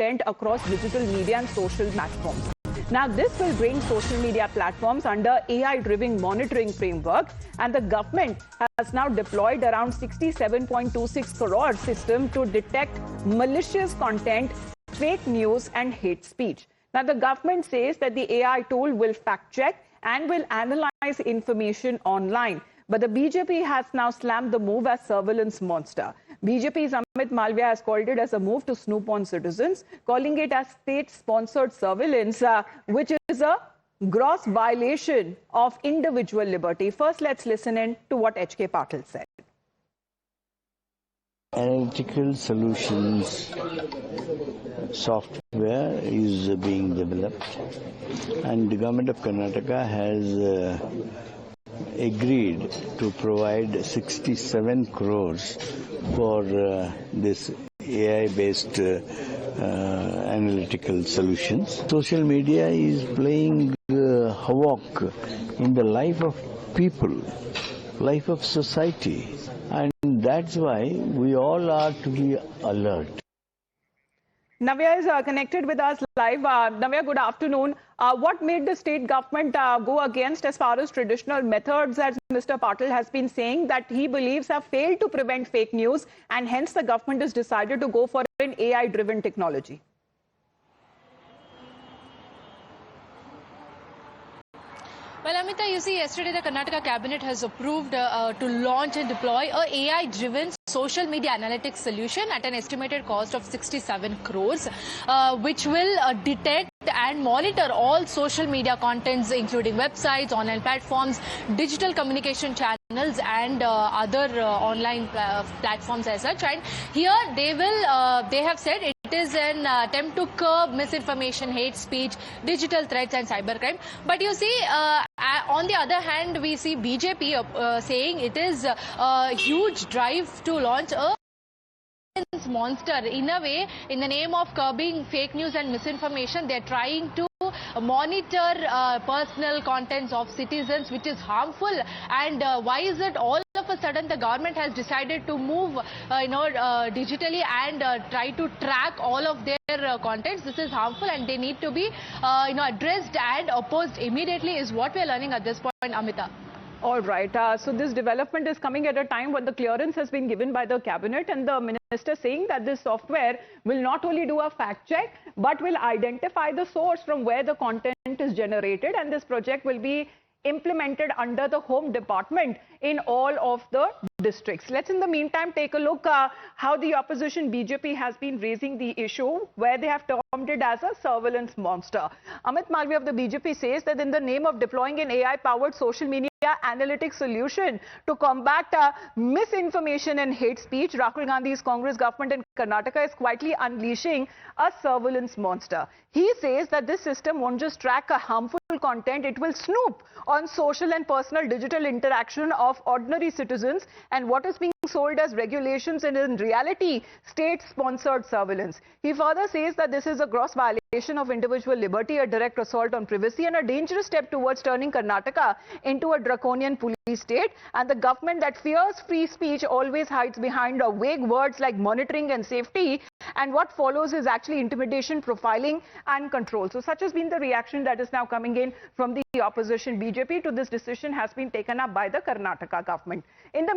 content across digital media and social platforms. Now, this will bring social media platforms under AI-driven monitoring framework, and the government has now deployed around 67.26 crore system to detect malicious content, fake news, and hate speech. Now, the government says that the AI tool will fact-check and will analyze information online. But the BJP has now slammed the move as surveillance monster. BJP's Amit Malviya has called it as a move to snoop on citizens, calling it as state-sponsored surveillance, which is a gross violation of individual liberty. First, let's listen in to what H.K. Patil said. Analytical solutions software is being developed, and the government of Karnataka has agreed to provide 67 crores for this AI-based analytical solutions. Social media is playing havoc in the life of people, life of society, and that's why we all are to be alert. Navya is connected with us live. Navya, good afternoon. What made the state government go against as far as traditional methods, as Mr. Patil has been saying, that he believes have failed to prevent fake news, and hence the government has decided to go for an AI-driven technology? Well, Amita, you see, yesterday the Karnataka cabinet has approved to launch and deploy a AI-driven social media analytics solution at an estimated cost of 67 crores, which will detect and monitor all social media contents, including websites, online platforms, digital communication channels, and other online platforms as such. And here they have said it is an attempt to curb misinformation, hate speech, digital threats, and cybercrime. But you see, on the other hand, we see BJP saying it is a huge drive to launch a monster. In a way, in the name of curbing fake news and misinformation, they're trying to monitor personal contents of citizens, which is harmful. And why is it all of a sudden the government has decided to move digitally and try to track all of their contents? This is harmful, and they need to be addressed and opposed immediately, is what we are learning at this point, Amita. All right. So this development is coming at a time when the clearance has been given by the cabinet, and the minister saying that this software will not only do a fact check, but will identify the source from where the content is generated, and this project will be implemented under the Home Department in all of the districts. Let's in the meantime take a look how the opposition BJP has been raising the issue, where they have termed it as a surveillance monster. Amit Malviya of the BJP says that in the name of deploying an AI-powered social media analytics solution to combat misinformation and hate speech, Rahul Gandhi's Congress government in Karnataka is quietly unleashing a surveillance monster. He says that this system won't just track a harmful content, it will snoop on social and personal digital interaction of ordinary citizens, and what is being sold as regulations and in reality state-sponsored surveillance. He further says that this is a gross violation of individual liberty, a direct assault on privacy, and a dangerous step towards turning Karnataka into a draconian police state. And the government that fears free speech always hides behind vague words like monitoring and safety, and what follows is actually intimidation, profiling, and control. So such has been the reaction that is now coming in from the opposition BJP to this decision has been taken up by the Karnataka government. In the